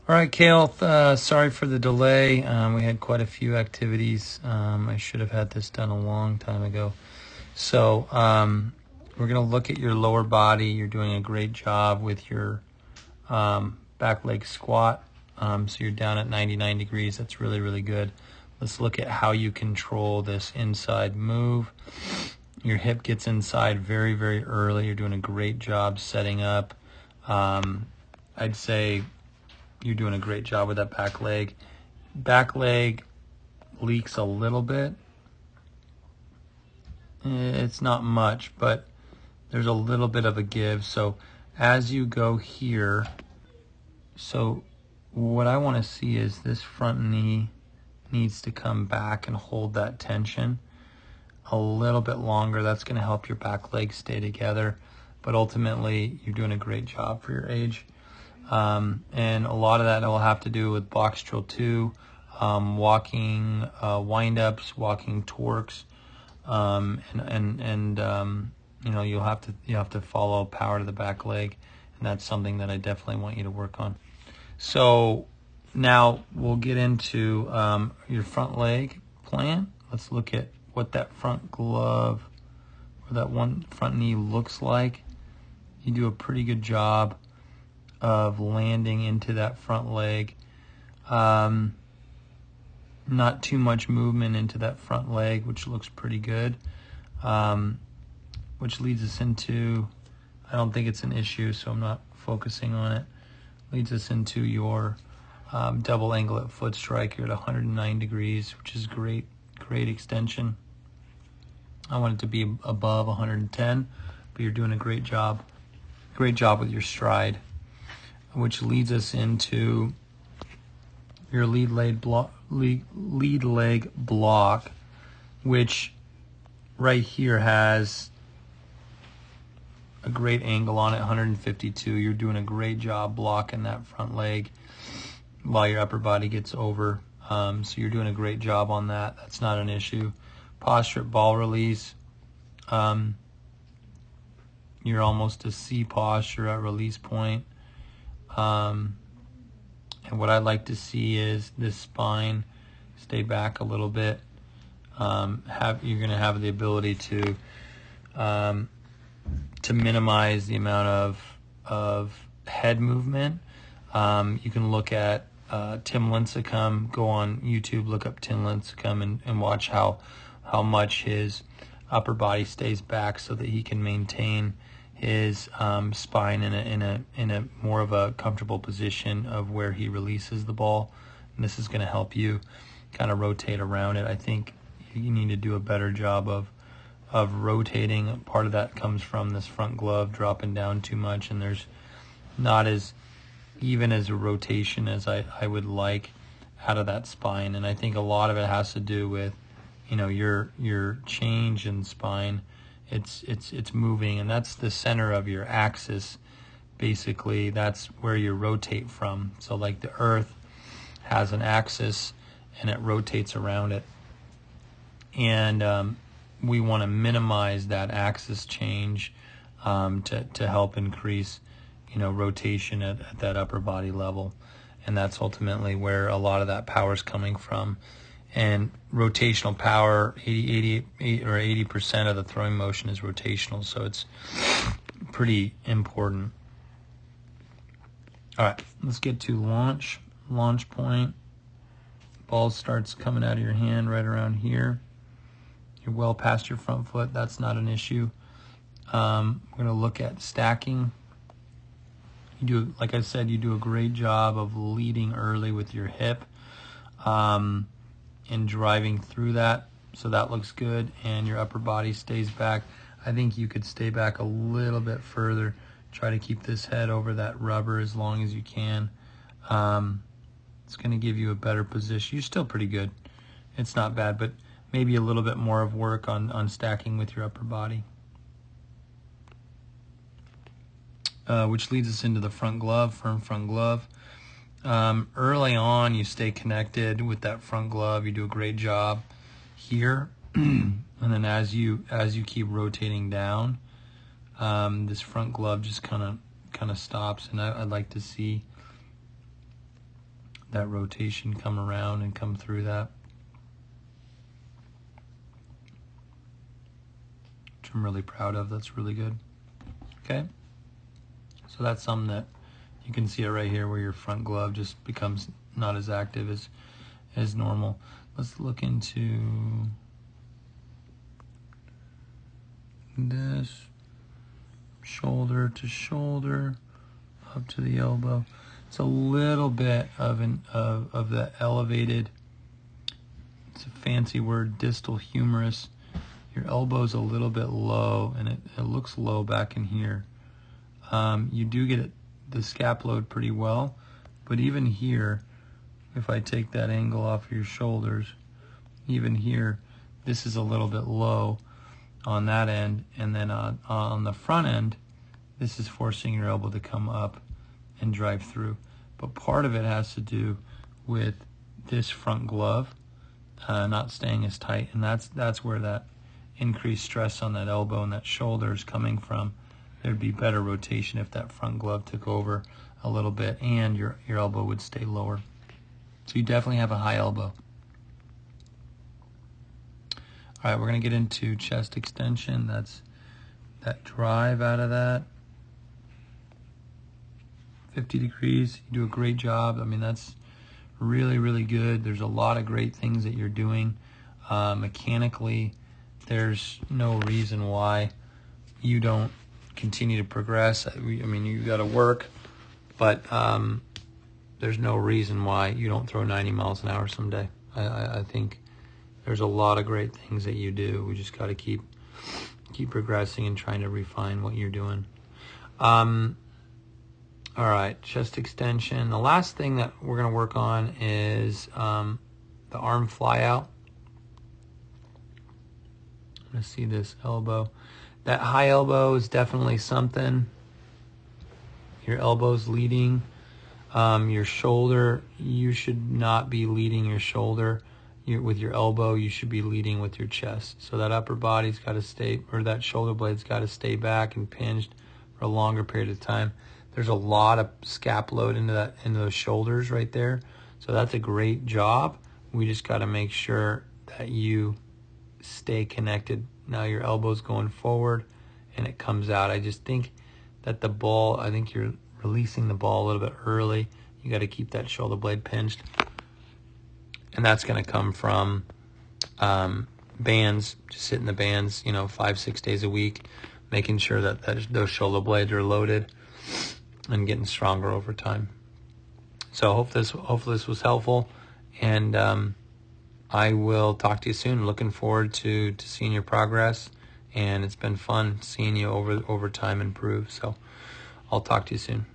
All right, Cale, sorry for the delay. We had quite a few activities. I should have had this done a long time ago. So we're going to look at your lower body. You're doing a great job with your back leg squat. So you're down at 99 degrees. That's really, really good. Let's look at how you control this inside move. Your hip gets inside very, very early. You're doing a great job setting up. I'd say you're doing a great job with that back leg. Back leg leaks a little bit. It's not much, but there's a little bit of a give. So as you go here, so what I want to see is this front knee needs to come back and hold that tension a little bit longer. That's going to help your back leg stay together. But ultimately, you're doing a great job for your age. And a lot of that will have to do with box drill 2, walking wind-ups, walking torques, you know, you have to follow power to the back leg, and that's something that I definitely want you to work on. So now we'll get into your front leg plan. Let's look at what that front glove or that one front knee looks like. You do a pretty good job of landing into that front leg. Not too much movement into that front leg, which looks pretty good. Which leads us into, I don't think it's an issue, so I'm not focusing on it. Leads us into your double anglet foot strike. You're at 109 degrees, which is great extension. I want it to be above 110, but you're doing a great job with your stride, which leads us into your lead leg block, which right here has a great angle on it, 152. You're doing a great job blocking that front leg while your upper body gets over. So you're doing a great job on that. That's not an issue. Posture at ball release. You're almost a C posture at release point. And what I'd like to see is this spine stay back a little bit. You're going to have the ability to minimize the amount of head movement. You can look at Tim Lincecum. Go on YouTube, look up Tim Lincecum, and watch how much his upper body stays back so that he can maintain his spine in a more of a comfortable position of where he releases the ball. And this is going to help you kind of rotate around it. I think you need to do a better job of rotating. Part of that comes from this front glove dropping down too much, and there's not as even as a rotation as I would like out of that spine. And I think a lot of it has to do with, you know, your change in spine. It's moving, and that's the center of your axis. Basically, that's where you rotate from. So like the earth has an axis and it rotates around it. And we want to minimize that axis change to help increase, you know, rotation at that upper body level. And that's ultimately where a lot of that power is coming from. And rotational power, 80% of the throwing motion is rotational, so it's pretty important. All right, let's get to launch point. Ball starts coming out of your hand right around here. You're well past your front foot. That's not an issue. We're going to look at stacking. You do, like I said, you do a great job of leading early with your hip. And driving through that, so that looks good, and your upper body stays back. I think you could stay back a little bit further. Try to keep this head over that rubber as long as you can. It's going to give you a better position. You're still pretty good. It's not bad, but maybe a little bit more of work on stacking with your upper body. Which leads us into the front glove, firm front glove. Early on, you stay connected with that front glove. You do a great job here, and then as you keep rotating down, this front glove just kind of stops. And I'd like to see that rotation come around and come through that, which I'm really proud of. That's really good. Okay, so that's something that you can see it right here where your front glove just becomes not as active as normal. Let's look into this, shoulder to shoulder, up to the elbow. It's a little bit of the elevated, it's a fancy word, distal humerus. Your elbow's a little bit low, and it looks low back in here. You do get the scap load pretty well, but even here, if I take that angle off of your shoulders, even here, this is a little bit low on that end, and then on the front end, this is forcing your elbow to come up and drive through. But part of it has to do with this front glove not staying as tight, and that's where that increased stress on that elbow and that shoulder is coming from. There'd be better rotation if that front glove took over a little bit, and your elbow would stay lower. So you definitely have a high elbow. All right, we're going to get into chest extension. That's that drive out of that. 50 degrees. You do a great job. I mean, that's really, really good. There's a lot of great things that you're doing. Mechanically, there's no reason why you don't continue to progress. I mean, you got to work, but there's no reason why you don't throw 90 miles an hour someday. I think there's a lot of great things that you do. We just got to keep progressing and trying to refine what you're doing. All right, chest extension. The last thing that we're going to work on is the arm fly out. I'm going to see this elbow. That high elbow is definitely something. Your elbow's leading. Your shoulder, you should not be leading your shoulder with your elbow. You should be leading with your chest. So that upper body's got to stay, or that shoulder blade's got to stay back and pinged for a longer period of time. There's a lot of scap load into those shoulders right there. So that's a great job. We just got to make sure that you stay connected. Now your elbow's going forward and it comes out. I just think that the ball, I think you're releasing the ball a little bit early. You got to keep that shoulder blade pinched. And that's going to come from bands, just hitting the bands, 5-6 days a week, making sure that those shoulder blades are loaded and getting stronger over time. So hopefully this was helpful, and I will talk to you soon. Looking forward to seeing your progress, and it's been fun seeing you over time improve. So I'll talk to you soon.